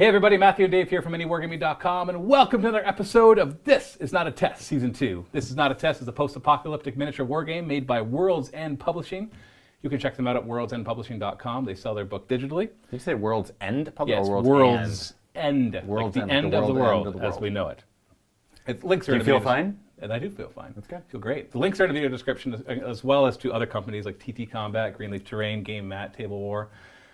Hey everybody, Matthew and Dave here from MiniWarGaming.com, and welcome to another episode of This Is Not a Test, Season 2. This Is Not a Test is a post-apocalyptic miniature war game made by World's End Publishing. You can check them out at worldsendpublishing.com. They sell their book digitally. Did you say World's End Publishing? Yes, or World's End. World's like End, the end of the world as we know it. Links are Do in you the feel video fine? And I do feel fine. That's good. I feel great. The links are in the video description, as well as to other companies like TT Combat, GreenLeafTerrain, Game Mat, Table War,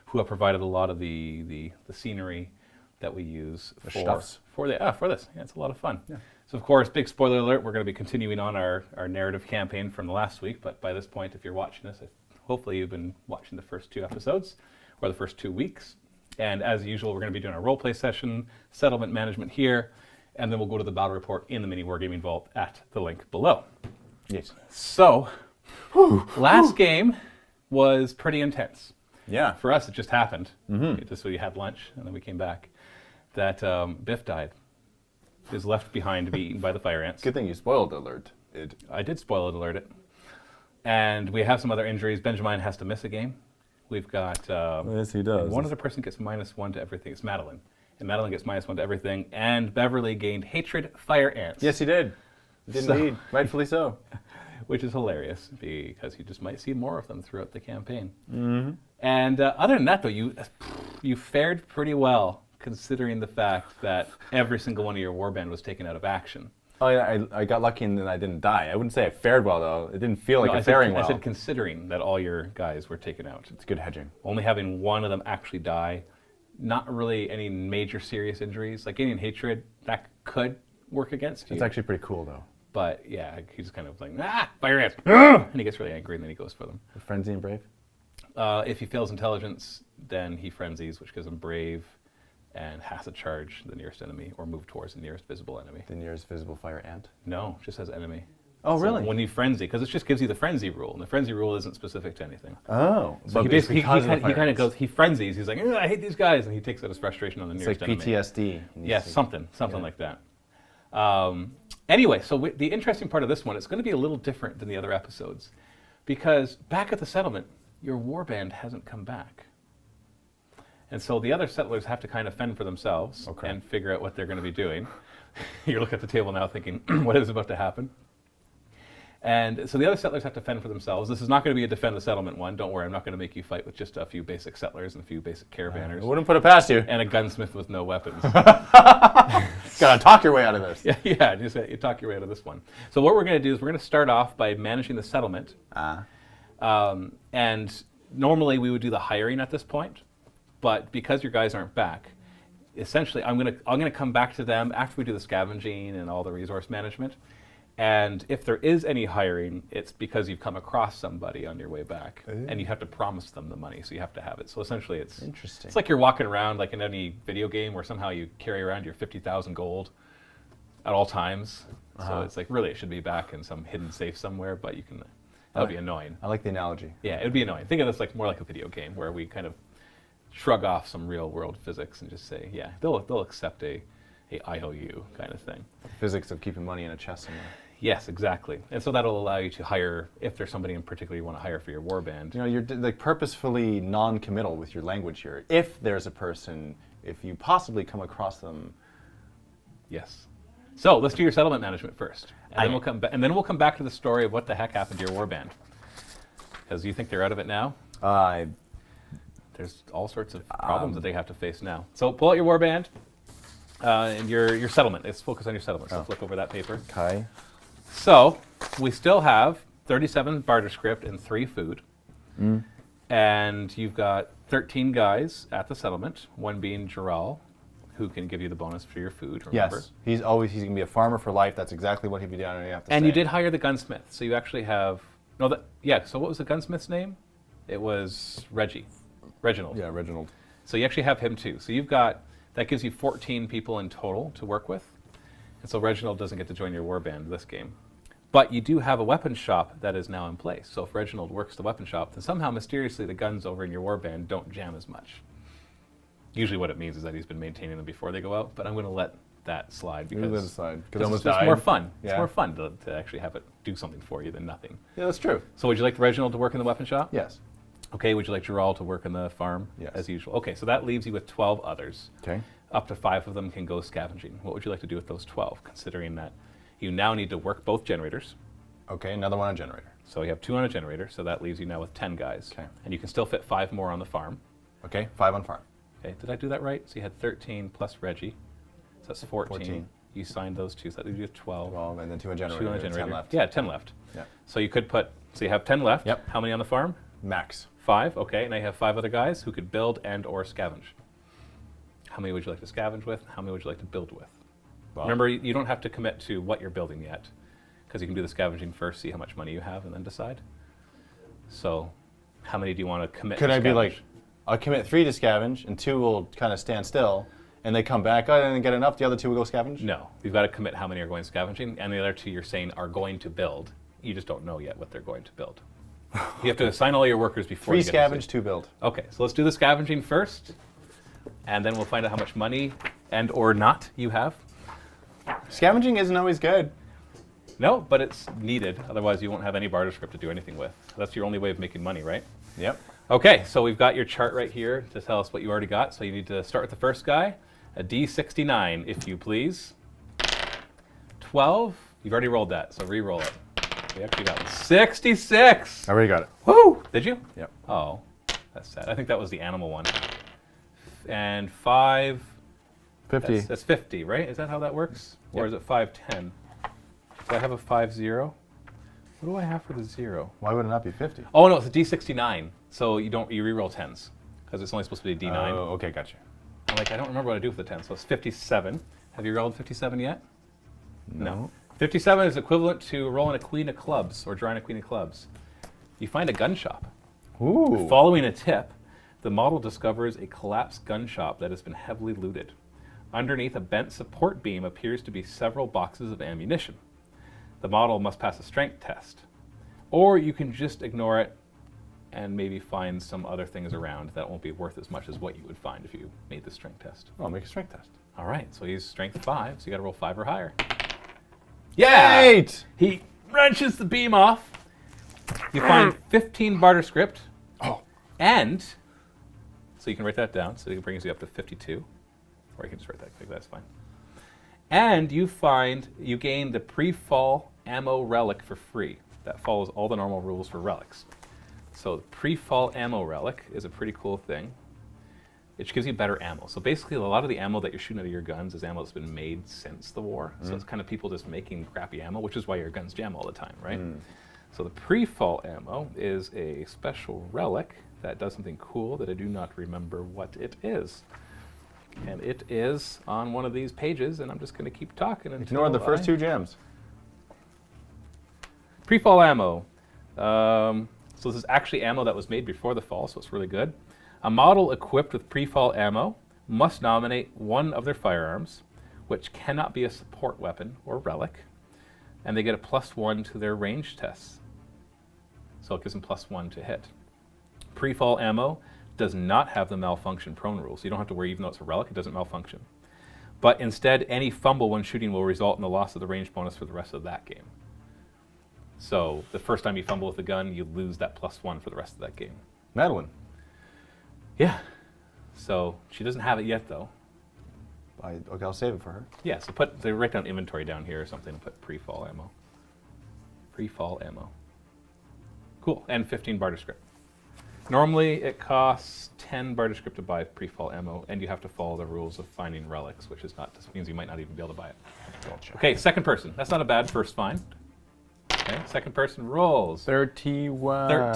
who have provided a lot of the scenery that we use for this. Yeah, it's a lot of fun. Yeah. So of course, big spoiler alert, we're going to be continuing on our narrative campaign from last week, but by this point, if you're watching this, hopefully you've been watching the first 2 episodes, or the first 2 weeks. And as usual, we're going to be doing our roleplay session, settlement management here, and then we'll go to the battle report in the Mini Wargaming Vault at the link below. Yes. So, last game was pretty intense. Yeah. For us, it just happened. Just so we had lunch, and then we came back. That Biff died. He was left behind to be eaten by the fire ants. Good thing you spoiled alert. I did spoil it. And we have some other injuries. Benjamin has to miss a game. We've got... yes, he does. One other person gets -1 to everything. It's Madeline. And Madeline gets -1 to everything. And Beverly gained hatred fire ants. Yes, he did. Indeed. Rightfully so. Which is hilarious, because you just might see more of them throughout the campaign. And other than that, though, you fared pretty well, considering the fact that every single one of your warband was taken out of action. Oh, yeah, I got lucky and then I didn't die. I wouldn't say I fared well, though. It didn't feel like faring well. I said considering that all your guys were taken out. It's good hedging. Only having one of them actually die, not really any major serious injuries. Like gaining hatred, that could work against you. It's actually pretty cool, though. But yeah, he's kind of like, fire ants! And he gets really angry and then he goes for them. Frenzy and brave? If he fails intelligence, then he frenzies, which gives him brave, and has to charge the nearest enemy or move towards the nearest visible enemy. The nearest visible fire ant? No, just says enemy. Oh, so really? When you frenzy, because it just gives you the frenzy rule, and the frenzy rule isn't specific to anything. Oh. So he kind of goes, he frenzies, he's like, I hate these guys, and he takes out his frustration on the nearest enemy. It's like PTSD. Yes, something like that. Anyway, so the interesting part of this one, it's going to be a little different than the other episodes, because back at the settlement, your warband hasn't come back. And so the other settlers have to kind of fend for themselves and figure out what they're going to be doing. You're looking at the table now thinking, what is about to happen? And so the other settlers have to fend for themselves. This is not going to be a defend the settlement one. Don't worry, I'm not going to make you fight with just a few basic settlers and a few basic caravanners. I wouldn't put it past you. And a gunsmith with no weapons. Gotta talk your way out of this. Yeah, just you talk your way out of this one. So what we're going to do is we're going to start off by managing the settlement. And normally we would do the hiring at this point, but because your guys aren't back, essentially I'm gonna come back to them after we do the scavenging and all the resource management. And if there is any hiring, it's because you've come across somebody on your way back, and you have to promise them the money, so you have to have it. So essentially, it's interesting. It's like you're walking around like in any video game where somehow you carry around your 50,000 gold at all times. So it's like really it should be back in some hidden safe somewhere, but you can. That would be annoying. I like the analogy. Yeah, it would be annoying. Think of this like more like a video game where we kind of shrug off some real world physics and just say, yeah, they'll accept a IOU kind of thing. Physics of keeping money in a chest somewhere. Yes, exactly. And so that'll allow you to hire, if there's somebody in particular you want to hire for your warband. You know, you're like purposefully non-committal with your language here. If there's a person, if you possibly come across them. Yes. So let's do your settlement management first. And then we'll come back to the story of what the heck happened to your warband. Because you think they're out of it now? There's all sorts of problems that they have to face now. So pull out your warband and your settlement. Let's focus on your settlement. So flip over that paper. Okay. So we still have 37 barter script and 3 food. And you've got 13 guys at the settlement, one being Giral, who can give you the bonus for your food, remember? Yes, he's going to be a farmer for life. That's exactly what he'd be doing. And you did hire the gunsmith, so you actually have... so what was the gunsmith's name? It was Reginald. Yeah, Reginald. So you actually have him too. So you've got... That gives you 14 people in total to work with. And so Reginald doesn't get to join your warband this game. But you do have a weapons shop that is now in place. So if Reginald works the weapons shop, then somehow mysteriously the guns over in your warband don't jam as much. Usually what it means is that he's been maintaining them before they go out, but I'm going to let that slide because it's just more fun. Yeah. It's more fun to actually have it do something for you than nothing. Yeah, that's true. So would you like Reginald to work in the weapon shop? Yes. Okay, would you like Giral to work in the farm? Yes. As usual. Okay, so that leaves you with 12 others. Okay. Up to 5 of them can go scavenging. What would you like to do with those 12, considering that you now need to work both generators? Okay, another one on generator. So you have 2 on a generator, so that leaves you now with 10 guys. Okay. And you can still fit 5 more on the farm. Okay, 5 on farm. Okay, did I do that right? So you had 13 plus Reggie. So that's 14. 14. You signed those 2, so that leaves you 12. 12, and then 2 on generator. 2 on a and generator. 10 left. Yeah, 10 left. Yeah. So you could put, so you have 10 left. Yep. How many on the farm? Max. 5, okay. Now you have 5 other guys who could build and or scavenge. How many would you like to scavenge with? How many would you like to build with? Well, Remember, you don't have to commit to what you're building yet, because you can do the scavenging first, see how much money you have, and then decide. So, how many do you want to commit could to I be scavenge? like, I'll commit 3 to scavenge, and 2 will kind of stand still, and they come back, and then get enough, the other 2 will go scavenge? No. You've got to commit how many are going scavenging, and the other 2 you're saying are going to build. You just don't know yet what they're going to build. You have to assign all your workers before 3 you get to scavenge, 2 build. Okay, so let's do the scavenging first, and then we'll find out how much money and or not you have. Scavenging isn't always good. No, but it's needed. Otherwise, you won't have any barter script to do anything with. That's your only way of making money, right? Yep. Okay, so we've got your chart right here to tell us what you already got. So you need to start with the first guy, a D69, if you please. 12. You've already rolled that, so re-roll it. We actually got 66. I already got it. Woo! Did you? Yep. Oh, that's sad. I think that was the animal one. And 5. 50. That's 50, right? Is that how that works? Or Yep. is it 510? Do I have a 50? What do I have for the 0? Why would it not be 50? Oh no, it's a D69. So you re-roll 10s because it's only supposed to be a D9. Oh, okay, gotcha. I'm like, I don't remember what I do with the 10. So it's 57. Have you rolled 57 yet? No. 57 is equivalent to rolling a queen of clubs or drawing a queen of clubs. You find a gun shop. Ooh. Following a tip, the model discovers a collapsed gun shop that has been heavily looted. Underneath a bent support beam appears to be several boxes of ammunition. The model must pass a strength test. Or you can just ignore it and maybe find some other things around that won't be worth as much as what you would find if you made the strength test. I'll make a strength test. All right, so he's strength 5, so you gotta roll 5 or higher. Yeah! 8! He wrenches the beam off. You find 15 barter script. Oh. And, so you can write that down, so it brings you up to 52. Or you can just write that quick, that's fine. And you gain the pre-fall ammo relic for free. That follows all the normal rules for relics. So the pre-fall ammo relic is a pretty cool thing. It gives you better ammo. So basically a lot of the ammo that you're shooting out of your guns is ammo that's been made since the war. So it's kind of people just making crappy ammo, which is why your guns jam all the time, right? So the pre-fall ammo is a special relic that does something cool that I do not remember what it is. And it is on one of these pages, and I'm just going to keep talking until Ignore the first 2 gems. Pre-fall ammo. So this is actually ammo that was made before the fall, so it's really good. A model equipped with pre-fall ammo must nominate one of their firearms, which cannot be a support weapon or relic, and they get a +1 to their range tests. So it gives them +1 to hit. Pre-fall ammo does not have the malfunction prone rule, so you don't have to worry, even though it's a relic, it doesn't malfunction. But instead, any fumble when shooting will result in the loss of the range bonus for the rest of that game. So the first time you fumble with the gun, you lose that +1 for the rest of that game. Madeline. Yeah. So she doesn't have it yet, though. Okay, I'll save it for her. Yeah, so write down inventory down here or something and put pre-fall ammo. Pre-fall ammo. Cool, and 15 barter script. Normally it costs 10 barter script to buy pre-fall ammo, and you have to follow the rules of finding relics, which is not, just means you might not even be able to buy it. Gotcha. Okay, second person. That's not a bad first find. Okay, second person rolls. 31.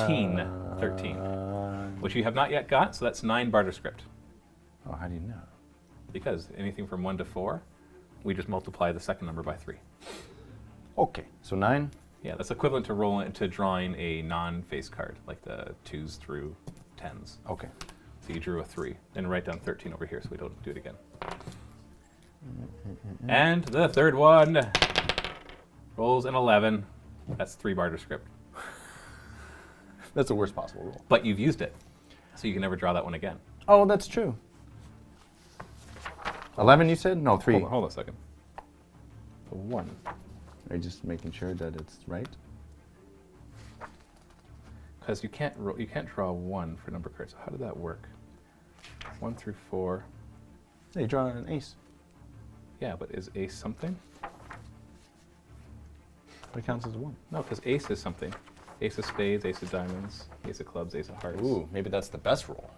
13, which you have not yet got, so that's 9 barter script. Oh, how do you know? Because anything from 1 to 4, we just multiply the second number by 3. Okay, so 9. Yeah, that's equivalent to drawing a non-face card, like the 2s through 10s. Okay. So you drew a 3. Then write down 13 over here so we don't do it again. And the third one rolls an 11. That's 3 barter script. That's the worst possible roll. But you've used it, so you can never draw that one again. Oh, that's true. 11, you said? No, 3. Hold on a second. A 1. Are you just making sure that it's right? Because you can't draw 1 for number cards. So how did that work? 1 through 4. Yeah, you draw an ace. Yeah, but is ace something? That counts as a 1. No, because ace is something. Ace of spades, ace of diamonds, ace of clubs, ace of hearts. Ooh, maybe that's the best roll.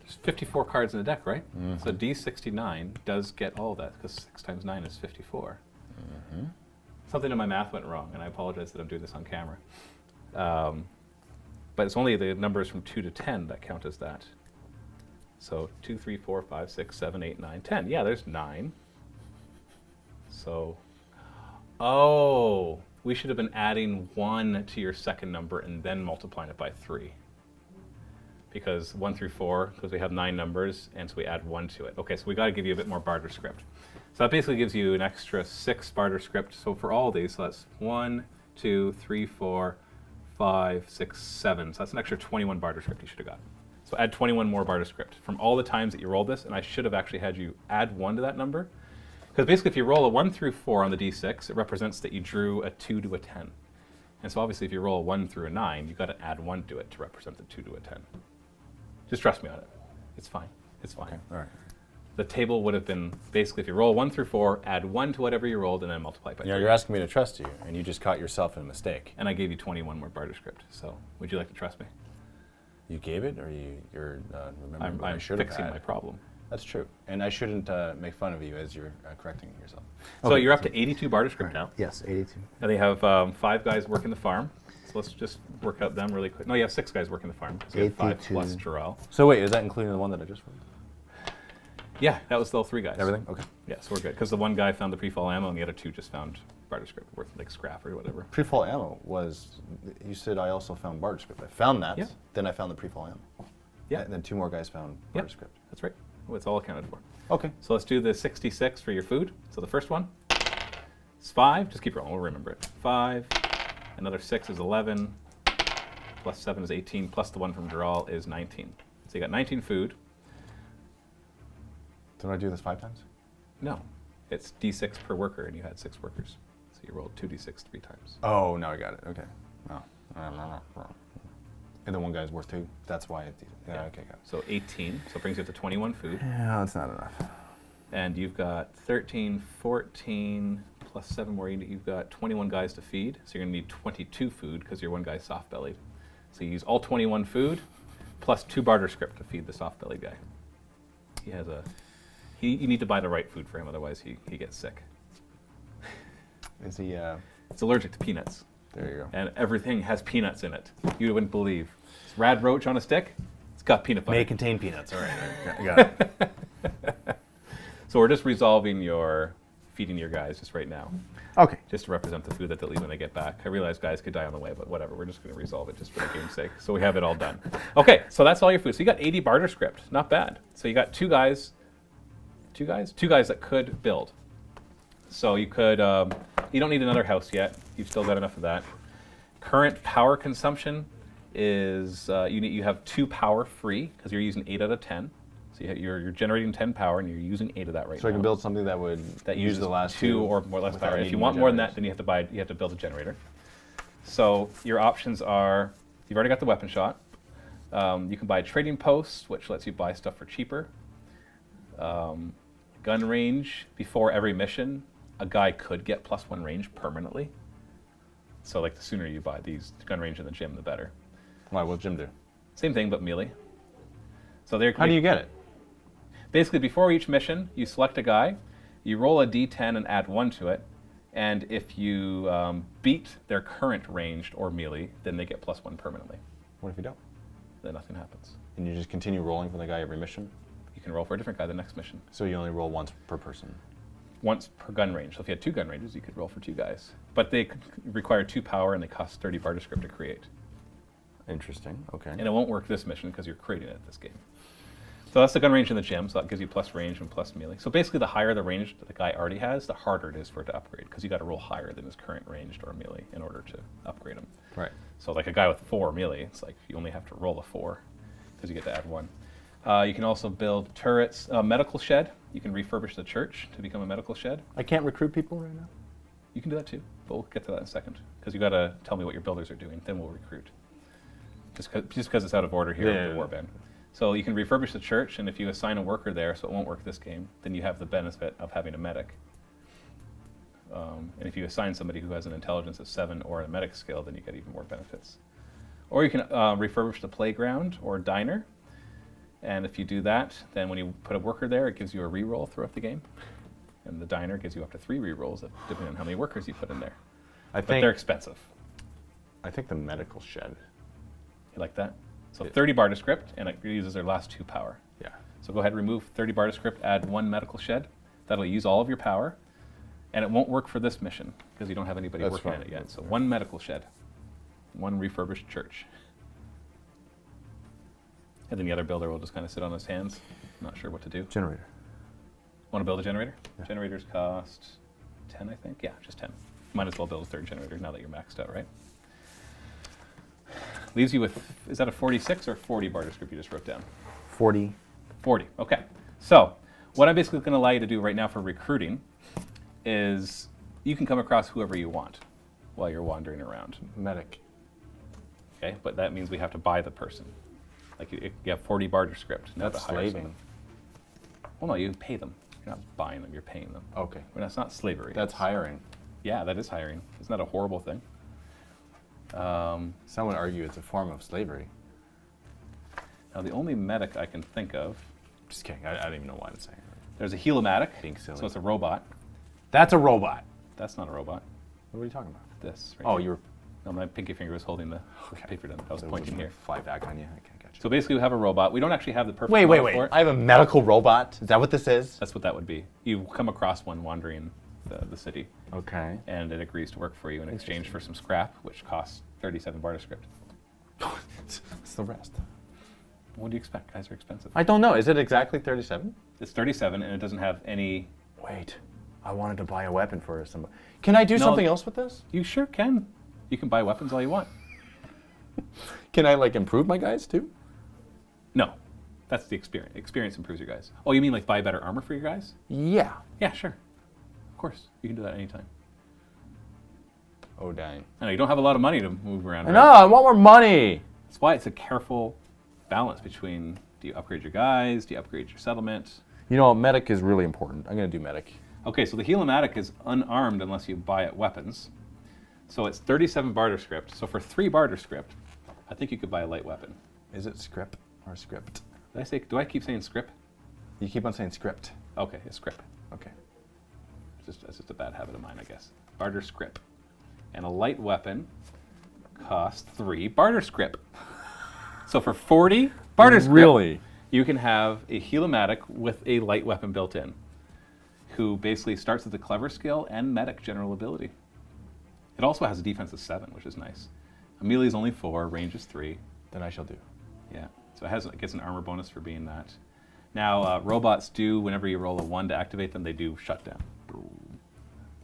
There's 54 cards in the deck, right? Mm-hmm. So D69 does get all of that, because 6 times 9 is 54. Mm-hmm. Something in my math went wrong, and I apologize that I'm doing this on camera. But it's only the numbers from 2 to 10 that count as that. So 2, 3, 4, 5, 6, 7, 8, 9, 10. Yeah, there's 9. So, oh, we should have been adding 1 to your second number and then multiplying it by 3. Because 1 through 4, because we have 9 numbers, and so we add 1 to it. Okay, so we got to give you a bit more barter script. So that basically gives you an extra 6 barter script. So for all these, so that's 1, 2, 3, 4, 5, 6, 7. So that's an extra 21 barter script you should have got. So add 21 more barter script from all the times that you rolled this, and I should have actually had you add 1 to that number. Because basically if you roll a 1 through 4 on the d6, it represents that you drew a 2 to a 10. And so obviously if you roll a 1 through a 9, you've got to add 1 to it to represent the 2 to a 10. Just trust me on it. It's fine. It's fine. Okay. All right. The table would have been basically if you roll 1 through 4, add 1 to whatever you rolled, and then multiply by 3. You're asking me to trust you, and you just caught yourself in a mistake. And I gave you 21 more barter script. So would you like to trust me? You gave it, or you're remembering what I I'm should have fixing had? my problem. That's true. And I shouldn't make fun of you as you're correcting yourself. So you're up to 82 barter script now. Yes, 82. And they have 5 guys working the farm. So let's just work out them really quick. No, you have 6 guys working the farm. So you have 5 82. plus Jarrell. So wait, is that including the one that I just rolled? Yeah, that was still 3 guys. Everything? Okay. Yeah, so we're good. Because the one guy found the pre-fall ammo and the other 2 just found barter script worth like scrap or whatever. Pre-fall ammo was, you said I also found barter script. I found that, Yeah. then I found the pre-fall ammo. Yeah. And then 2 more guys found barter script. That's right. Well, it's all accounted for. Okay. So let's do the 66 for your food. So the first one is 5. Just keep rolling. We'll remember it. 5. Another 6 is 11. Plus 7 is 18. Plus the one from Jarrell is 19. So you got 19 food. Did I do this 5 times? No. It's D6 per worker, and you had 6 workers. So you rolled 2D6 3 times. Oh, now I got it. Okay. Oh. And the one guy's worth 2. That's why it. Yeah. Okay. Got it. So 18. So it brings you up to 21 food. Yeah, that's not enough. And you've got 13, 14, plus 7 more. You've got 21 guys to feed. So you're going to need 22 food because your one guy's soft-bellied. So you use all 21 food plus 2 barter script to feed the soft-bellied guy. He has a... You need to buy the right food for him, otherwise he gets sick. Is he? It's allergic to peanuts. There you go. And everything has peanuts in it. You wouldn't believe. It's rad roach on a stick. It's got peanut butter. May contain peanuts. All right. I got it. So we're just resolving your feeding your guys just right now. Okay. Just to represent the food that they'll eat when they get back. I realize guys could die on the way, but whatever. We're just going to resolve it just for the game's sake. So we have it all done. Okay, so that's all your food. So you got 80 barter script. Not bad. So you got 2 guys that could build. So you could, you don't need another house yet. You've still got enough of that. Current power consumption is, you have 2 power free because you're using 8 out of 10. So you're generating 10 power and you're using 8 of that right now. So I can build something that would use the last 2 or more or less without power. If needing you want more than that, generators. then you have to build a generator. So your options are, you've already got the weapon shot. You can buy a trading post, which lets you buy stuff for cheaper. Gun range, before every mission, a guy could get +1 range permanently. So like the sooner you buy these gun range in the gym, the better. Why? What's Jim do? Same thing, but melee. So there. How do you get it? Basically, before each mission, you select a guy, you roll a d10 and add 1 to it, and if you beat their current ranged or melee, then they get +1 permanently. What if you don't? Then nothing happens. And you just continue rolling for the guy every mission? You can roll for a different guy the next mission. So you only roll once per person? Once per gun range. So if you had 2 gun ranges, you could roll for 2 guys. But they require 2 power and they cost 30 barter script to create. Interesting. Okay. And it won't work this mission because you're creating it this game. So that's the gun range in the gym, so that gives you plus range and plus melee. So basically the higher the range that the guy already has, the harder it is for it to upgrade, because you got to roll higher than his current ranged or melee in order to upgrade him. Right. So like a guy with 4 melee, it's like you only have to roll a 4, because you get to add 1. You can also build turrets, medical shed. You can refurbish the church to become a medical shed. I can't recruit people right now? You can do that too, but we'll get to that in a second, because you got to tell me what your builders are doing, then we'll recruit. just because it's out of order here with the warband. So you can refurbish the church, and if you assign a worker there, so it won't work this game, then you have the benefit of having a medic. And if you assign somebody who has an intelligence of 7 or a medic skill, then you get even more benefits. Or you can refurbish the playground or diner. And if you do that, then when you put a worker there, it gives you a reroll throughout the game. And the diner gives you up to 3 rerolls, depending on how many workers you put in there. But they're expensive. I think the medical shed. You like that? So 30 barter script, and it uses their last 2 power. Yeah. So go ahead, remove 30 barter script, add 1 medical shed. That'll use all of your power. And it won't work for this mission, because you don't have anybody working on it yet. So 1 medical shed, 1 refurbished church. And then the other builder will just kind of sit on his hands, not sure what to do. Generator. Want to build a generator? Yeah. Generators cost 10, I think. Yeah, just 10. Might as well build a 3rd generator now that you're maxed out, right? Leaves you with, is that a 46 or 40 barter script you just wrote down? 40. 40, okay. So what I'm basically going to allow you to do right now for recruiting is you can come across whoever you want while you're wandering around. Medic. Okay, but that means we have to buy the person. Like you have 40 barter script. Now That's to hire slaving. someone. Well, no, you pay them. You're not buying them, you're paying them. Okay. Well, that's not slavery. That's hiring. Yeah, that is hiring. It's not a horrible thing. Some would argue it's a form of slavery. Now, the only medic I can think of, Just kidding. I don't even know why I'm saying it. there's a helomatic. Being silly. So it's a robot. That's a robot. That's not a robot. What are you talking about? This. Right Oh, here. you were. No, my pinky finger was holding the paper down. I was pointing here. Fly back on you. Okay, gotcha. So basically, we have a robot. We don't actually have the perfect Wait. model for it. I have a medical robot. Is that what this is? That's what that would be. You come across one wandering the city, Okay. and it agrees to work for you in exchange for some scrap, which costs 37 barter script. What's the rest? What do you expect? Guys are expensive. I don't know. Is it exactly 37? It's 37, and it doesn't have any... Wait. I wanted to buy a weapon for somebody. Can I do something else with this? You sure can. You can buy weapons all you want. Can I, like, improve my guys, too? No. That's the experience. Experience improves your guys. Oh, you mean like buy better armor for your guys? Yeah. Yeah, sure. Of course. You can do that anytime. Oh, dang. I know you don't have a lot of money to move around. No, I want more money. That's why it's a careful balance between, do you upgrade your guys? Do you upgrade your settlement? You know, medic is really important. I'm going to do medic. Okay, so the helomatic is unarmed unless you buy it weapons. So it's 37 barter script. So for 3 barter script, I think you could buy a light weapon. Is it script or script? Do I keep saying script? You keep on saying script. Okay, it's script. Okay. It's just a bad habit of mine, I guess. Barter script. And a light weapon costs 3 barter script. So for 40 barter script, Really? you can have a helomatic with a light weapon built in, who basically starts with a clever skill and medic general ability. It also has a defense of 7, which is nice. A melee is only 4, range is 3. Then I shall do. Yeah, so it gets an armor bonus for being that. Now, robots do, whenever you roll a 1 to activate them, they do shutdown.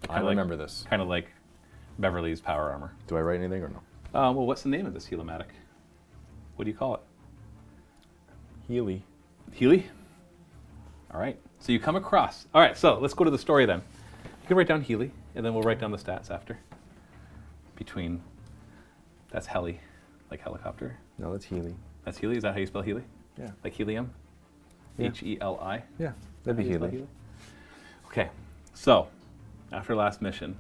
I remember this. Kind of like Beverly's power armor. Do I write anything or no? Well, what's the name of this helomatic? What do you call it? Healy. Healy? All right, so you come across. All right, so let's go to the story then. You can write down Healy, and then we'll write down the stats after. That's heli, like helicopter. No, that's Healy. That's Healy, is that how you spell Healy? Yeah. Like helium? Yeah. H-E-L-I? Yeah, that'd be How do you spell Healy. Okay, so after last mission,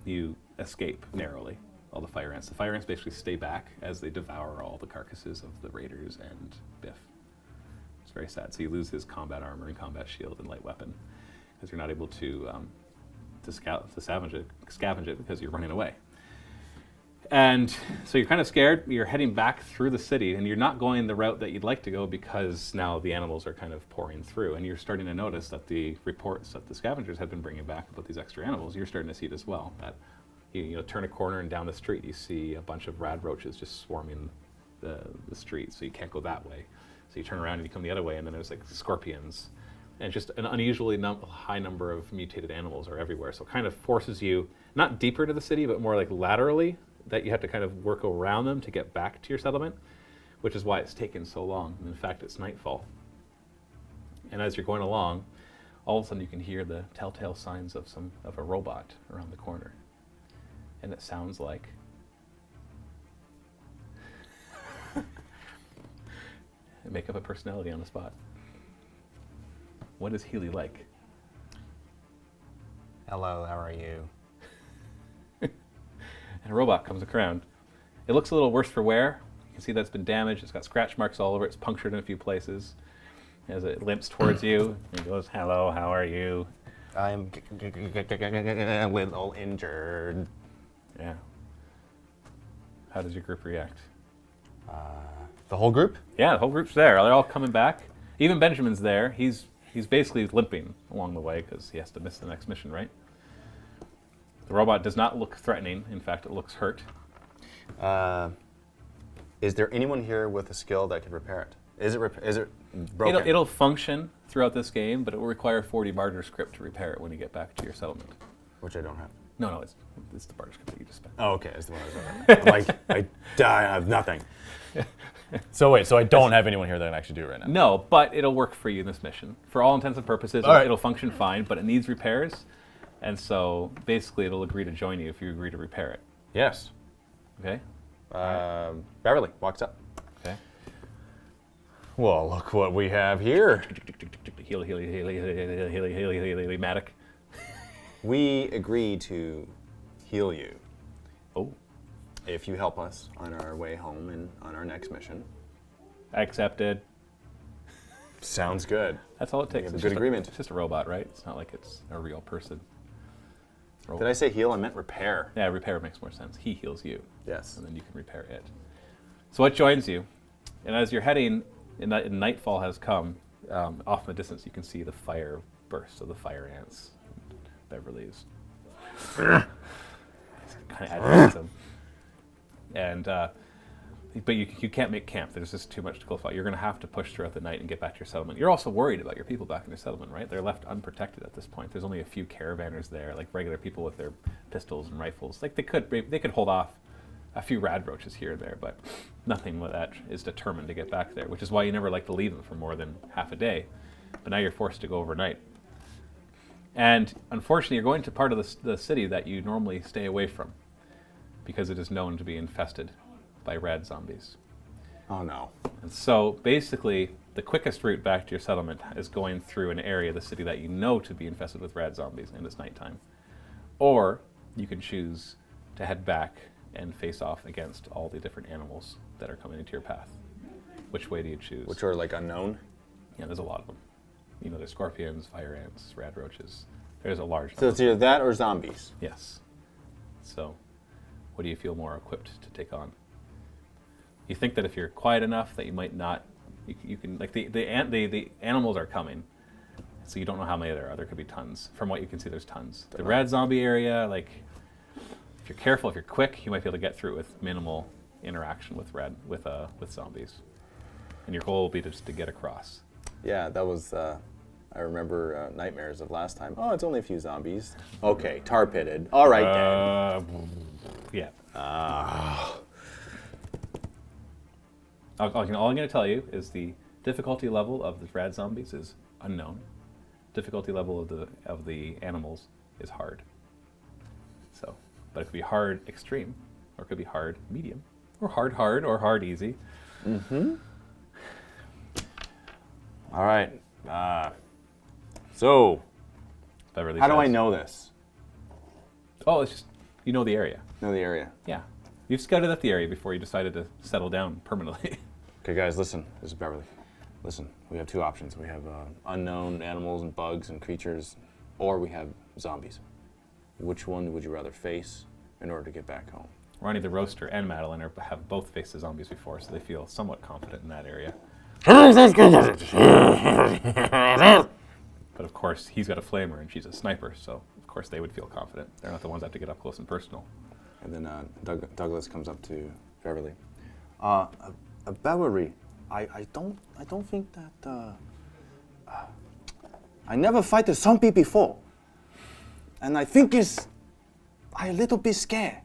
you escape narrowly all the fire ants. The fire ants basically stay back as they devour all the carcasses of the raiders and Biff. It's very sad. So you lose his combat armor and combat shield and light weapon because you're not able to scavenge it because you're running away. And so you're kind of scared. You're heading back through the city, and you're not going the route that you'd like to go because now the animals are kind of pouring through, and you're starting to notice that the reports that the scavengers have been bringing back about these extra animals, you're starting to see it as well. That you turn a corner and down the street, you see a bunch of rad roaches just swarming the street, so you can't go that way. So you turn around and you come the other way, and then there's like scorpions, and just an unusually high number of mutated animals are everywhere. So it kind of forces you not deeper to the city, but more like laterally, that you have to kind of work around them to get back to your settlement, which is why it's taken so long. And in fact, it's nightfall. And as you're going along, all of a sudden you can hear the telltale signs of a robot around the corner. And it sounds like... and make up a personality on the spot. What is Healy like? Hello, how are you? And a robot comes around. It looks a little worse for wear. You can see that it's been damaged. It's got scratch marks all over it. It's punctured in a few places. As it limps towards you, it goes, hello, how are you? I'm a little injured. Yeah. How does your group react? The whole group? Yeah, the whole group's there. They're all coming back. Even Benjamin's there. He's basically limping along the way because he has to miss the next mission, right? The robot does not look threatening. In fact, it looks hurt. Is there anyone here with a skill that could repair it? Is it broken? It'll function throughout this game, but it will require 40 barter script to repair it when you get back to your settlement. Which I don't have. No, it's the barter script that you just spent. Oh, okay. It's the one I was like, I have nothing. So wait, so I don't have anyone here that can actually do it right now? No, but it'll work for you in this mission. For all intents and purposes, All right. it'll function fine, but it needs repairs. And so basically it'll agree to join you if you agree to repair it. Yes. Okay? Beverly walks up. Okay. Well, look what we have here. Healy, Matic. We agree to heal you Oh, if you help us on our way home and on our next mission. accepted. Sounds good. That's all it takes. have a It's good just agreement. It's just a robot, right? It's not like it's a real person. Did I say heal? I meant repair. Yeah, repair makes more sense. He heals you, Yes. and then you can repair it. So it joins you, and as you're heading, and nightfall has come, off in the distance you can see the fire burst of the fire ants. Beverly's kind of agitates them. And but you can't make camp. There's just too much to go fight. You're going to have to push throughout the night and get back to your settlement. You're also worried about your people back in your settlement, right? They're left unprotected at this point. There's only a few caravanners there, like regular people with their pistols and rifles. Like they could hold off a few rad roaches here and there, but nothing with that is determined to get back there, which is why you never like to leave them for more than half a day. But now you're forced to go overnight. And unfortunately, you're going to part of the city that you normally stay away from because it is known to be infested by rad zombies. Oh, no. And so basically, the quickest route back to your settlement is going through an area of the city that you know to be infested with rad zombies, and it's nighttime. Or you can choose to head back and face off against all the different animals that are coming into your path. Which way do you choose? Which are like unknown? Yeah, there's a lot of them. You know, there's scorpions, fire ants, rad roaches. There's a large So number. it's either that or zombies. Yes. So, what do you feel more equipped to take on? You think that if you're quiet enough that you might not, you can, like the animals are coming, so you don't know how many there are. There could be tons. From what you can see, there's tons. The rad zombie area, like, if you're careful, if you're quick, you might be able to get through it with minimal interaction with zombies. And your goal will be just to get across. Yeah, that was, I remember nightmares of last time. Oh, it's only a few zombies. Okay, tar pitted. All right, then. Yeah. All I'm going to tell you is the difficulty level of the rad zombies is unknown. Difficulty level of the animals is hard. So, but it could be hard extreme, or it could be hard medium, or hard hard, or hard easy. Mm-hmm. All right. So, Beverly how do I says. know this? Oh, it's just you know the area. Know the area. Yeah, you've scouted out the area before you decided to settle down permanently. Okay, guys, listen. This is Beverly. Listen, we have two options. We have unknown animals and bugs and creatures, or we have zombies. Which one would you rather face in order to get back home? Ronnie the Roaster and Madeline have both faced the zombies before, so they feel somewhat confident in that area. But of course, he's got a flamer and she's a sniper, so of course they would feel confident. They're not the ones that have to get up close and personal. And then Douglas comes up to Beverly. Beverly, I don't think that I never fight a zombie before, and I think it's a little bit scared.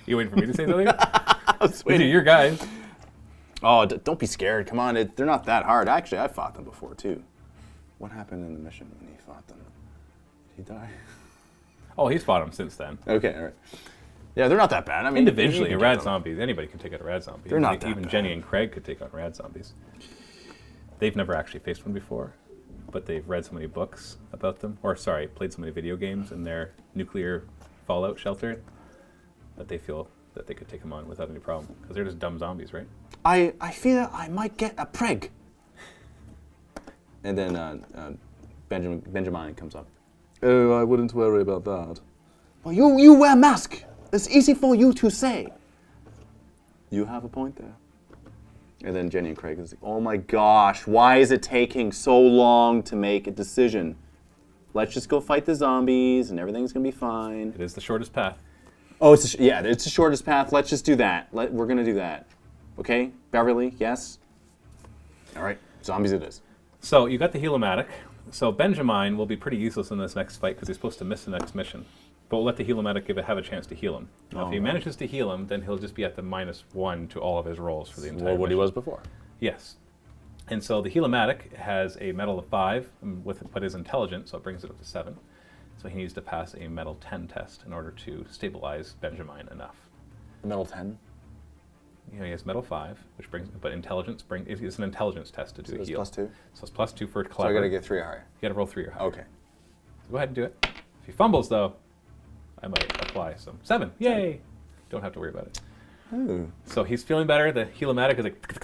You waiting for me to say something? These are your guys. Oh, don't be scared. Come on, they're not that hard. Actually, I fought them before too. What happened in the mission when he fought them? Did he die? Oh, he's fought them since then. Okay, all right. Yeah, they're not that bad. I mean, Individually, you a can rad get them. zombie, anybody can take out a rad zombie. They're not that Even bad. Jenny and Craig could take on rad zombies. They've never actually faced one before, but they've read so many books about them, or sorry, played so many video games in their nuclear fallout shelter that they feel that they could take them on without any problem, because they're just dumb zombies, right? I fear I might get a preg. And then Benjamin comes up. Oh, I wouldn't worry about that. Well, you wear a mask. It's easy for you to say. You have a point there. And then Jenny and Craig is like, oh my gosh, why is it taking so long to make a decision? Let's just go fight the zombies and everything's gonna be fine. It is the shortest path. Oh, it's the shortest path. Let's just do that. We're gonna do that. Okay, Beverly, yes? All right, zombies it is. So you got the Helomatic. So Benjamin will be pretty useless in this next fight because he's supposed to miss the next mission. But we'll let the Helomatic have a chance to heal him. Now, if he manages to heal him, then he'll just be at the -1 to all of his rolls for the entire Well, what he mission. was before. Yes. And so the Helomatic has a metal of 5, but is intelligent, so it brings it up to 7. So he needs to pass a metal 10 test in order to stabilize Benjamin enough. Metal 10. You know, he has metal 5, which brings, but intelligence it's an intelligence test to do So a it's heal. +2? So it's +2 for So clever. I gotta get 3 or higher. You gotta roll 3 or higher. Okay. So go ahead and do it. If he fumbles, though, I might apply some. 7, yay! Don't have to worry about it. Oh. So he's feeling better. The Helomatic is like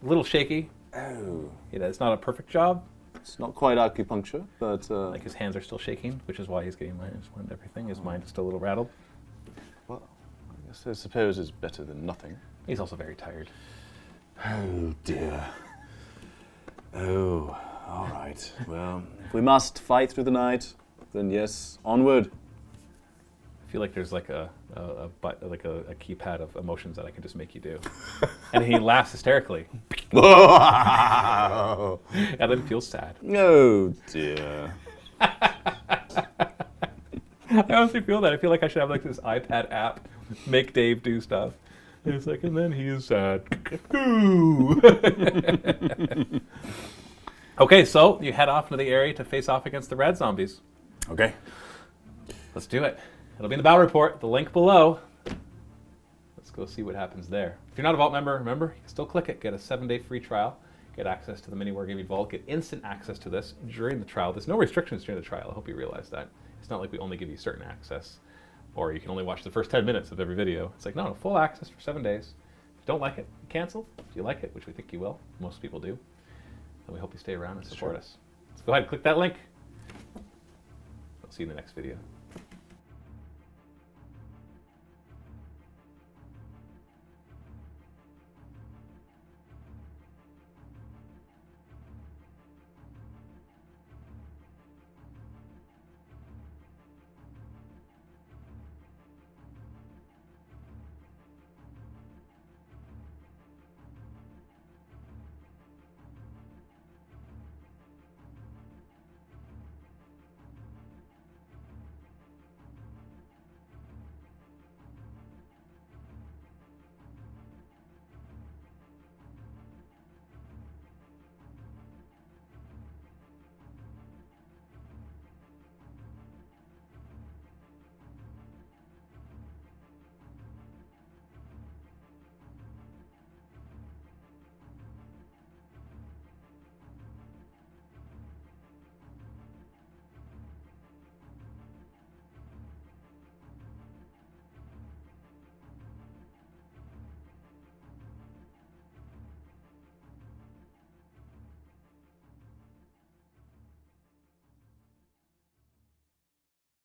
a little shaky. Oh. It's not a perfect job. It's not quite acupuncture, but Like his hands are still shaking, which is why he's getting -1 and everything. His mind is still a little rattled. well, I suppose it's better than nothing. He's also very tired. Oh dear. Oh, all right. Well, if we must fight through the night, then yes, onward. I feel like there's like a keypad of emotions that I can just make you do. And he laughs hysterically, Oh and then feels sad. dear. I honestly feel that. I feel like I should have like this iPad app, make Dave do stuff. And it's like, and then he is sad. Okay, so you head off into the area to face off against the rad zombies. Okay. Let's do it. It'll be in the battle report, the link below. Let's go see what happens there. If you're not a Vault member, remember, you can still click it, get a 7-day free trial, get access to the MiniWarGaming Vault, get instant access to this during the trial. There's no restrictions during the trial. I hope you realize that. It's not like we only give you certain access, or you can only watch the first 10 minutes of every video. It's like, no, full access for 7 days. If you don't like it, cancel. If you like it, which we think you will, most people do, then we hope you stay around and support us. So go ahead and click that link. I'll see you in the next video.